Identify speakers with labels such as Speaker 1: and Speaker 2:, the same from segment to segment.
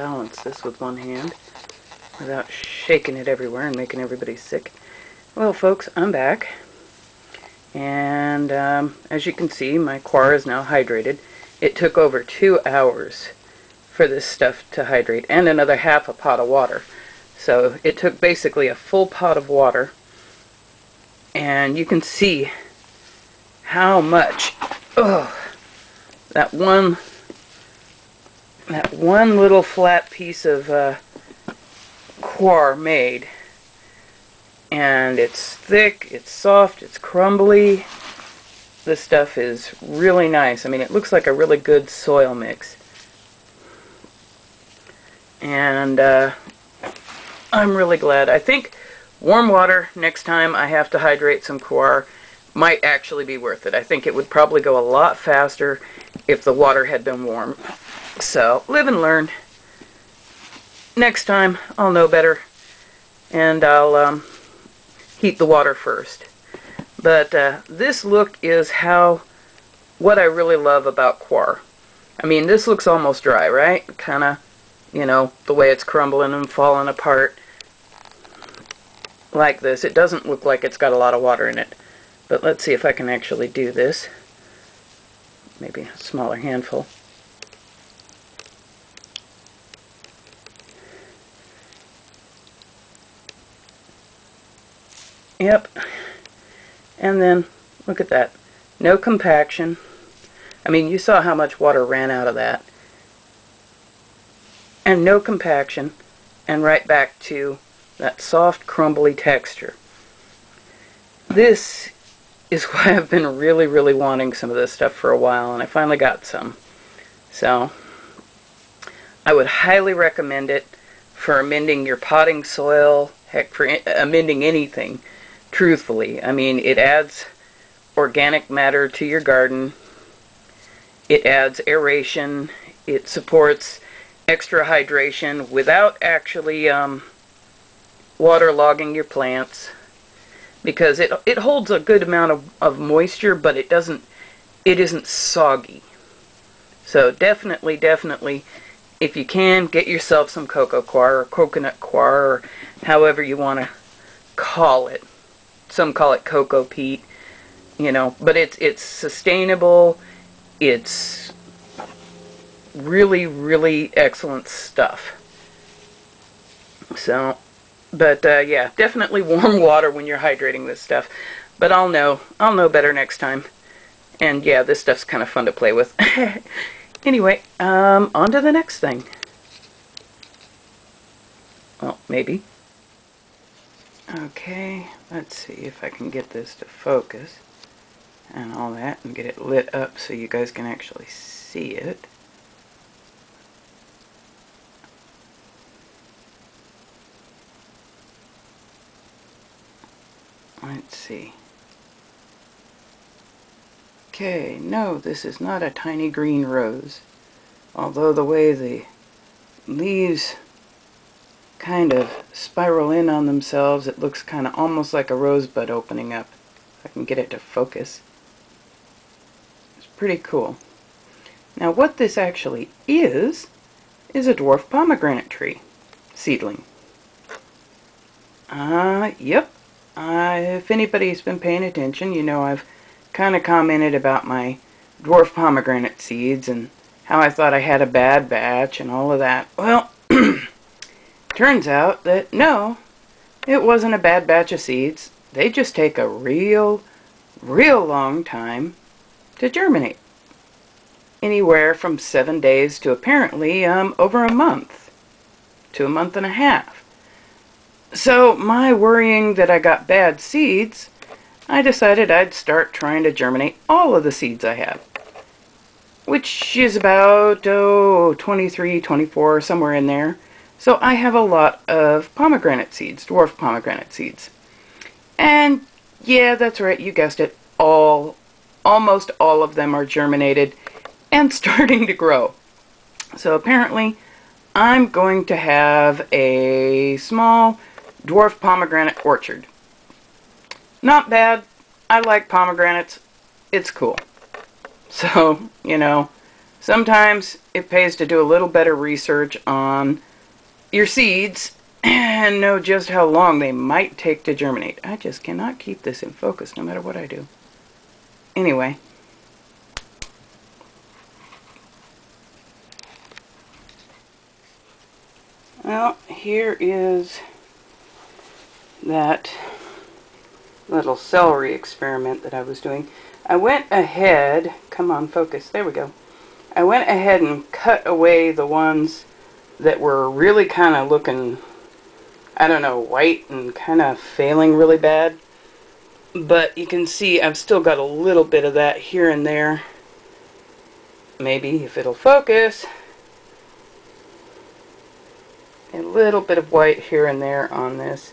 Speaker 1: balance this with one hand without shaking it everywhere and making everybody sick. Well, folks, I'm back. And as you can see, my coir is now hydrated. It took over 2 hours for this stuff to hydrate, and another half a pot of water. So it took basically a full pot of water, and you can see how much that one little flat piece of coir made. And it's thick, it's soft, it's crumbly. This stuff is really nice. I mean, it looks like a really good soil mix. And I'm really glad. I think warm water next time I have to hydrate some coir might actually be worth it. I think it would probably go a lot faster if the water had been warm. So, live and learn. Next time, I'll know better. And I'll heat the water first. But this look is what I really love about coir. I mean, this looks almost dry, right? Kind of, you know, the way it's crumbling and falling apart. Like this. It doesn't look like it's got a lot of water in it. But let's see if I can actually do this. Maybe a smaller handful. Yep. And then, look at that. No compaction. I mean, you saw how much water ran out of that. And no compaction. And right back to that soft, crumbly texture. This is why I've been really, really wanting some of this stuff for a while, and I finally got some. So, I would highly recommend it for amending your potting soil, heck, for amending anything. Truthfully, I mean, it adds organic matter to your garden, it adds aeration, it supports extra hydration without actually waterlogging your plants, because it holds a good amount of moisture, but it isn't soggy. So definitely, if you can, get yourself some coco coir or coconut coir, or however you want to call it. Some call it cocoa peat, you know, but it's sustainable. It's really, really excellent stuff. So, but yeah, definitely warm water when you're hydrating this stuff. But I'll know better next time. And yeah, this stuff's kind of fun to play with. Anyway, on to the next thing. Well, maybe. Okay, let's see if I can get this to focus and all that and get it lit up so you guys can actually see it. Let's see. Okay, no, this is not a tiny green rose. Although the way the leaves kind of spiral in on themselves, it looks kind of almost like a rosebud opening up. If I can get it to focus. It's pretty cool. Now what this actually is a dwarf pomegranate tree seedling. Yep. If anybody's been paying attention, you know I've kind of commented about my dwarf pomegranate seeds and how I thought I had a bad batch and all of that. Well, turns out that no, it wasn't a bad batch of seeds. They just take a real long time to germinate. Anywhere from 7 days to apparently over a month to a month and a half. So my worrying that I got bad seeds, I decided I'd start trying to germinate all of the seeds I have. Which is about 23, 24, somewhere in there. So I have a lot of pomegranate seeds, dwarf pomegranate seeds. And yeah, that's right, you guessed it, almost all of them are germinated and starting to grow. So apparently I'm going to have a small dwarf pomegranate orchard. Not bad. I like pomegranates. It's cool. So, you know, sometimes it pays to do a little better research on your seeds and know just how long they might take to germinate. I just cannot keep this in focus no matter what I do. Anyway. Well, here is that little celery experiment that I was doing. I went ahead, come on, focus, there we go. I went ahead and cut away the ones that were really kind of looking, I don't know, white and kind of failing really bad. But you can see I've still got a little bit of that here and there. Maybe if it'll focus. A little bit of white here and there on this.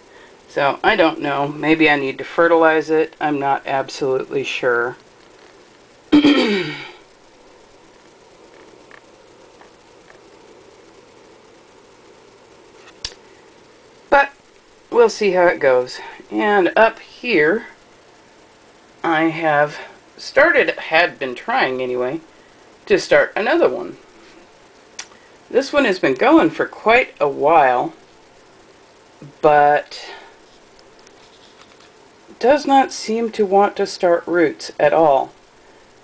Speaker 1: So I don't know. Maybe I need to fertilize it. I'm not absolutely sure. But we'll see how it goes. And up here I had been trying anyway, to start another one. This one has been going for quite a while, but does not seem to want to start roots at all.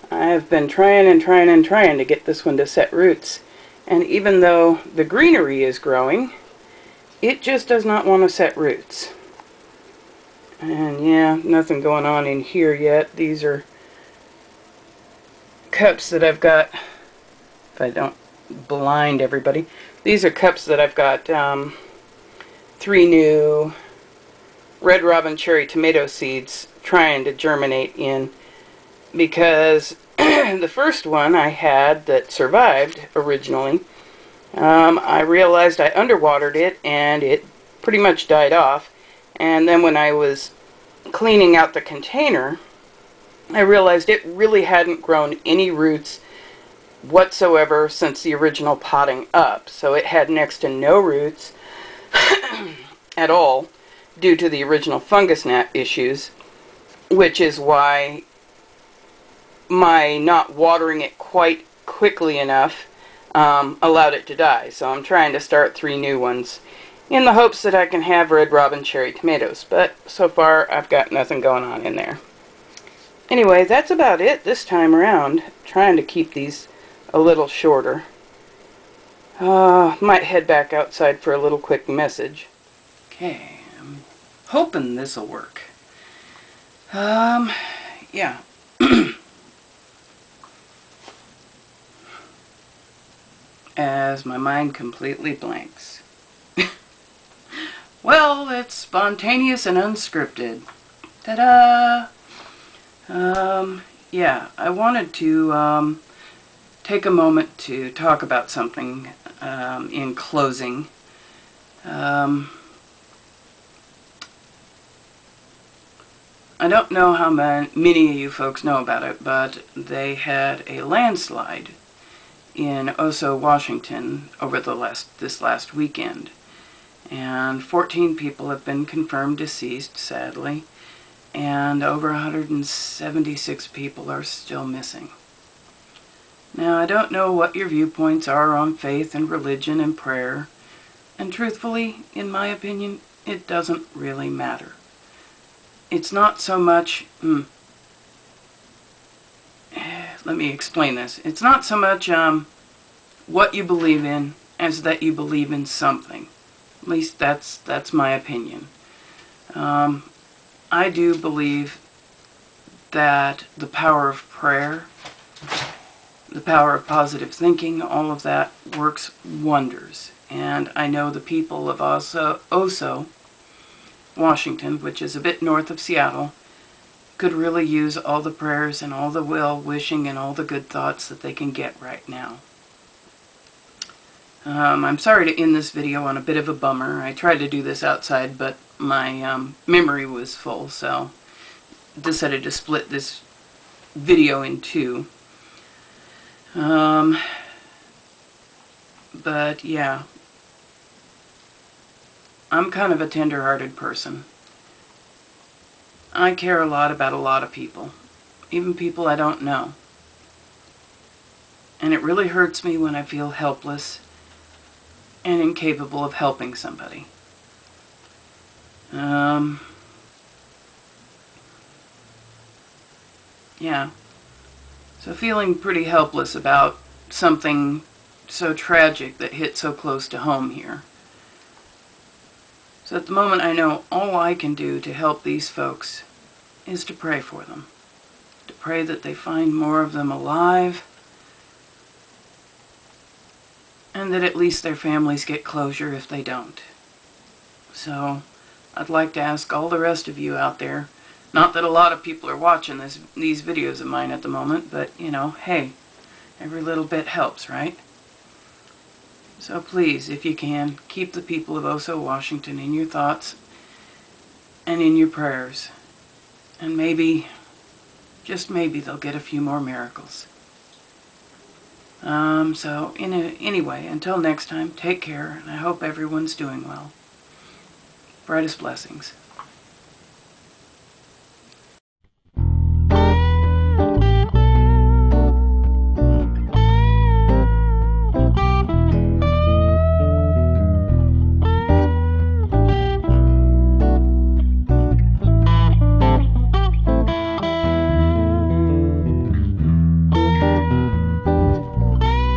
Speaker 1: I've been trying and trying and trying to get this one to set roots, and even though the greenery is growing, it just does not want to set roots. And yeah, nothing going on in here yet. These are cups that I've got, if I don't blind everybody, these are cups that I've got 3 new Red Robin cherry tomato seeds trying to germinate in, because the first one I had that survived originally, I realized I underwatered it and it pretty much died off. And then when I was cleaning out the container, I realized it really hadn't grown any roots whatsoever since the original potting up. So it had next to no roots at all due to the original fungus gnat issues, which is why my not watering it quite quickly enough allowed it to die. So I'm trying to start 3 new ones in the hopes that I can have Red Robin cherry tomatoes, but so far I've got nothing going on in there. Anyway, that's about it this time around. Trying to keep these a little shorter. Might head back outside for a little quick message. Okay, I'm hoping this'll work. Yeah. As my mind completely blanks. Well, it's spontaneous and unscripted. Ta-da! Yeah, I wanted to take a moment to talk about something in closing. I don't know how many of you folks know about it, but they had a landslide in Oso, Washington over this last weekend. And 14 people have been confirmed deceased, sadly, and over 176 people are still missing. Now, I don't know what your viewpoints are on faith and religion and prayer, and truthfully, in my opinion, it doesn't really matter. It's not so much, let me explain this. It's not so much what you believe in as that you believe in something. At least that's my opinion. I do believe that the power of prayer, the power of positive thinking, all of that works wonders. And I know the people of Oso, Washington, which is a bit north of Seattle, could really use all the prayers and all the well-wishing and all the good thoughts that they can get right now. I'm sorry to end this video on a bit of a bummer. I tried to do this outside, but my memory was full, so decided to split this video in 2. But yeah, I'm kind of a tender-hearted person. I care a lot about a lot of people, even people I don't know. And it really hurts me when I feel helpless and incapable of helping somebody. Yeah. So feeling pretty helpless about something so tragic that hit so close to home here. So at the moment I know all I can do to help these folks is to pray for them. To pray that they find more of them alive, and that at least their families get closure if they don't. So I'd like to ask all the rest of you out there, not that a lot of people are watching these videos of mine at the moment, but you know, hey, every little bit helps, right? So please, if you can, keep the people of Oso, Washington in your thoughts and in your prayers. And maybe, just maybe, they'll get a few more miracles. Anyway, until next time, take care, and I hope everyone's doing well. Brightest blessings.